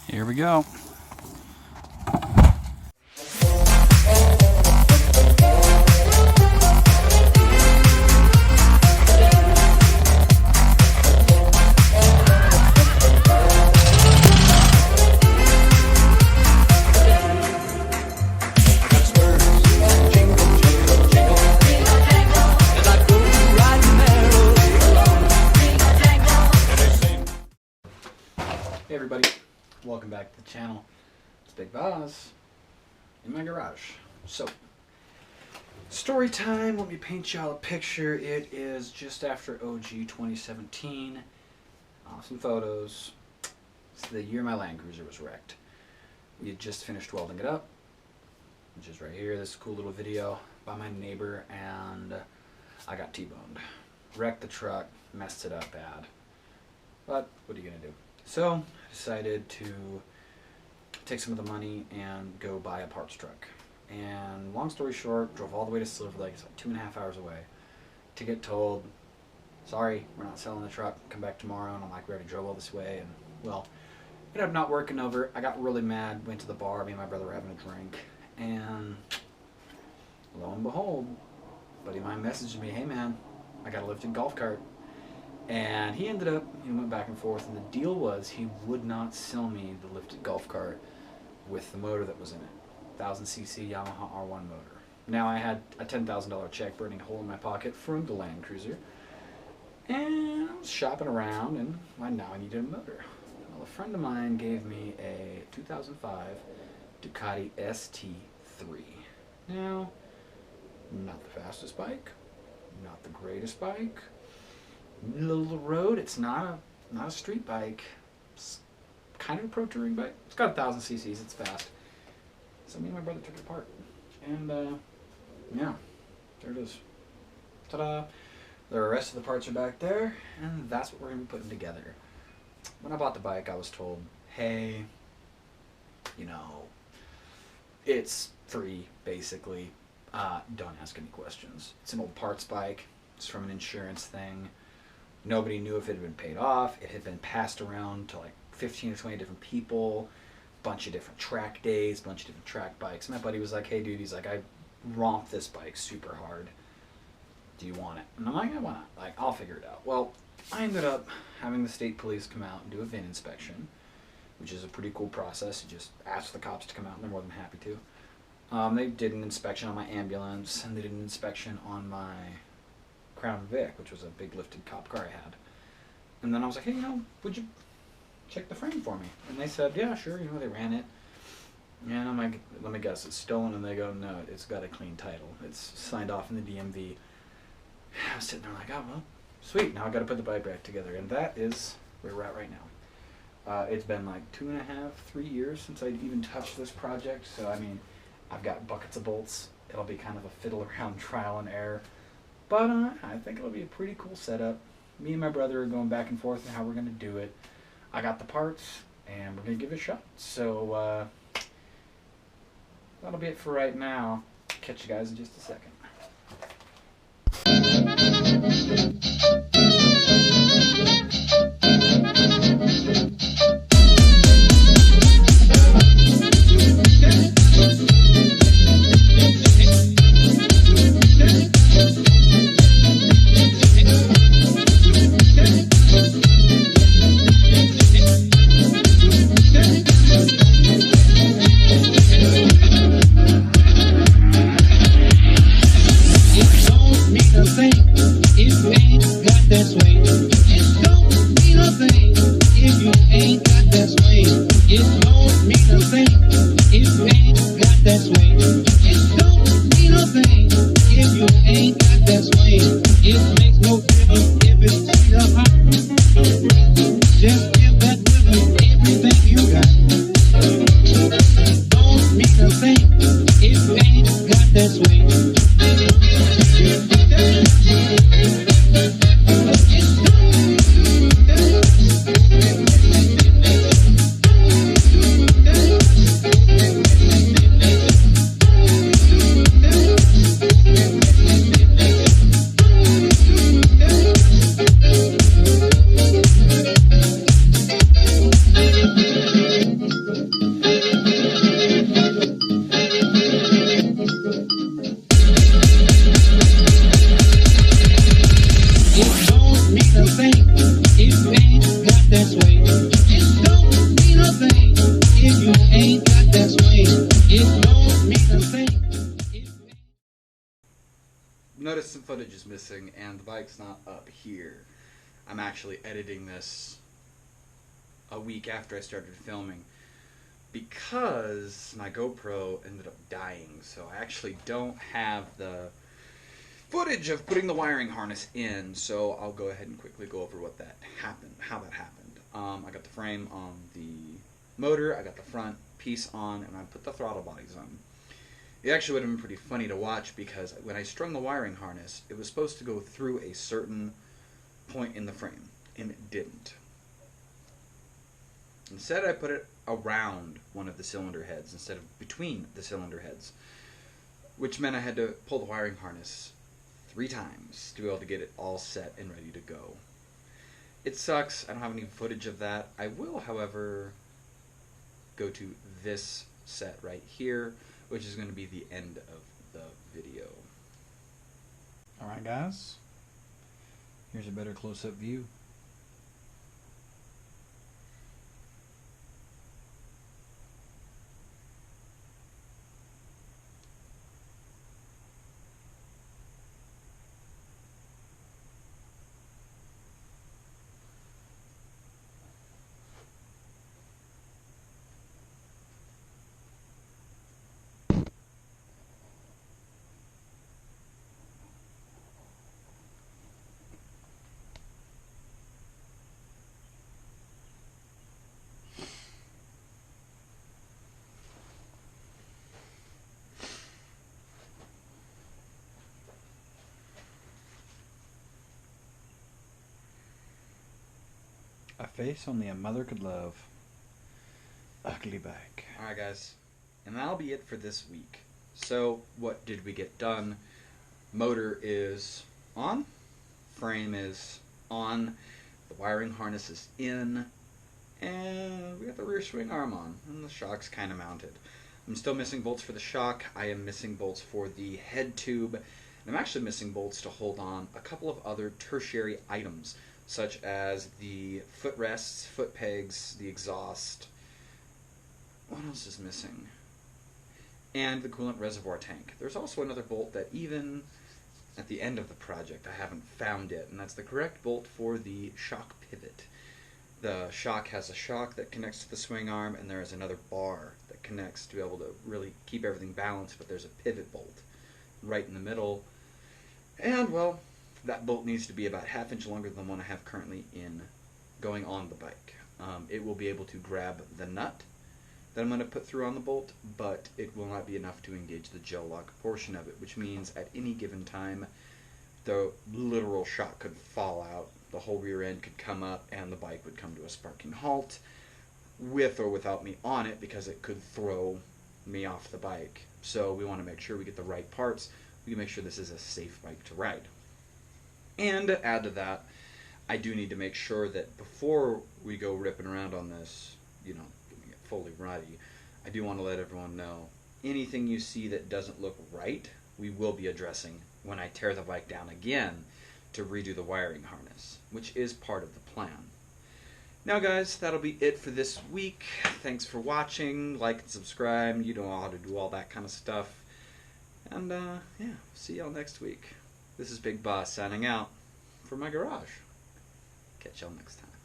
Here we go. Hey everybody, welcome back to the channel. It's Big Boss in my garage. So, story time. Let me paint y'all a picture. It is just after OG 2017. Some photos. It's the year my Land Cruiser was wrecked. We had just finished welding it up, which is right here. This cool little video by my neighbor, and I got T-boned. Wrecked the truck, messed it up bad. But what are you gonna do? So I decided to take some of the money and go buy a parts truck. And long story short, drove all the way to Silver Lake. It's like 2.5 hours away to get told, sorry, we're not selling the truck, come back tomorrow. And I'm like, we already drove all this way. And well, it ended up not working over. I got really mad, went to the bar, me and my brother were having a drink, and lo and behold, a buddy of mine messaged me, hey man, I got a lifted golf cart. And he ended up, went back and forth, and the deal was he would not sell me the lifted golf cart with the motor that was in it. 1000cc Yamaha R1 motor. Now I had a $10,000 check burning a hole in my pocket from the Land Cruiser. And I was shopping around, and now I needed a motor. Well, a friend of mine gave me a 2005 Ducati ST3. Now, not the fastest bike, not the greatest bike. Middle of the road. It's not a street bike. It's kind of a pro touring bike. It's got 1000 cc's. It's fast. So me and my brother took it apart, and yeah, there it is. Ta-da! The rest of the parts are back there, and that's what we're gonna be putting together. When I bought the bike, I was told, hey, it's free, basically. Don't ask any questions. It's an old parts bike. It's from an insurance thing. Nobody knew if it had been paid off. It had been passed around to like 15 or 20 different people, bunch of different track days, bunch of different track bikes. My buddy was like, hey dude, he's like, I romped this bike super hard. Do you want it? And I'm like, yeah, why not? Like, I'll figure it out. Well, I ended up having the state police come out and do a VIN inspection, which is a pretty cool process. You just ask the cops to come out, and they're more than happy to. They did an inspection on my ambulance, and they did an inspection on my Crown Vic, which was a big lifted cop car I had. And then I was like, hey, would you check the frame for me? And they said, yeah, sure. They ran it. And I'm like, let me guess, it's stolen? And they go, no, it's got a clean title. It's signed off in the DMV. I was sitting there like, oh, well, sweet. Now I got to put the bike back together. And that is where we're at right now. It's been like 2.5, 3 years since I even touched this project. So, I mean, I've got buckets of bolts. It'll be kind of a fiddle around trial and error. But I think it'll be a pretty cool setup. Me and my brother are going back and forth on how we're going to do it. I got the parts, and we're going to give it a shot. So, that'll be it for right now. Catch you guys in just a second. footage is missing and the bike's not up here. I'm actually editing this a week after I started filming because my GoPro ended up dying, so I actually don't have the footage of putting the wiring harness in, so I'll go ahead and quickly go over what that happened, how that happened. I got the frame on the motor, I got the front piece on, and I put the throttle bodies on. It actually would have been pretty funny to watch because when I strung the wiring harness, it was supposed to go through a certain point in the frame, and it didn't. Instead, I put it around one of the cylinder heads instead of between the cylinder heads, which meant I had to pull the wiring harness 3 times to be able to get it all set and ready to go. It sucks. I don't have any footage of that. I will, however, go to this set right here, which is going to be the end of the video. Alright guys, here's a better close-up view. A face only a mother could love. Ugly bike. Alright guys, and that'll be it for this week. So, what did we get done? Motor is on, frame is on, the wiring harness is in, and we got the rear swing arm on, and the shock's kind of mounted. I'm still missing bolts for the shock, I am missing bolts for the head tube, and I'm actually missing bolts to hold on a couple of other tertiary items, such as the footrests, foot pegs, the exhaust. What else is missing? And the coolant reservoir tank. There's also another bolt that even at the end of the project I haven't found yet, and that's the correct bolt for the shock pivot. The shock has a shock that connects to the swing arm, and there is another bar that connects to be able to really keep everything balanced, but there's a pivot bolt right in the middle. And, well, that bolt needs to be about 1/2 inch longer than the one I have currently in going on the bike. It will be able to grab the nut that I'm going to put through on the bolt, but it will not be enough to engage the gel lock portion of it, which means at any given time the literal shock could fall out, the whole rear end could come up, and the bike would come to a sparking halt, with or without me on it, because it could throw me off the bike. So we want to make sure we get the right parts. We can make sure this is a safe bike to ride. And to add to that, I do need to make sure that before we go ripping around on this, you know, getting it fully ready, I do want to let everyone know, anything you see that doesn't look right, we will be addressing when I tear the bike down again to redo the wiring harness, which is part of the plan. Now guys, that'll be it for this week. Thanks for watching, like and subscribe, you know how to do all that kind of stuff. And yeah, see y'all next week. This is Big Boss signing out from my garage. Catch y'all next time.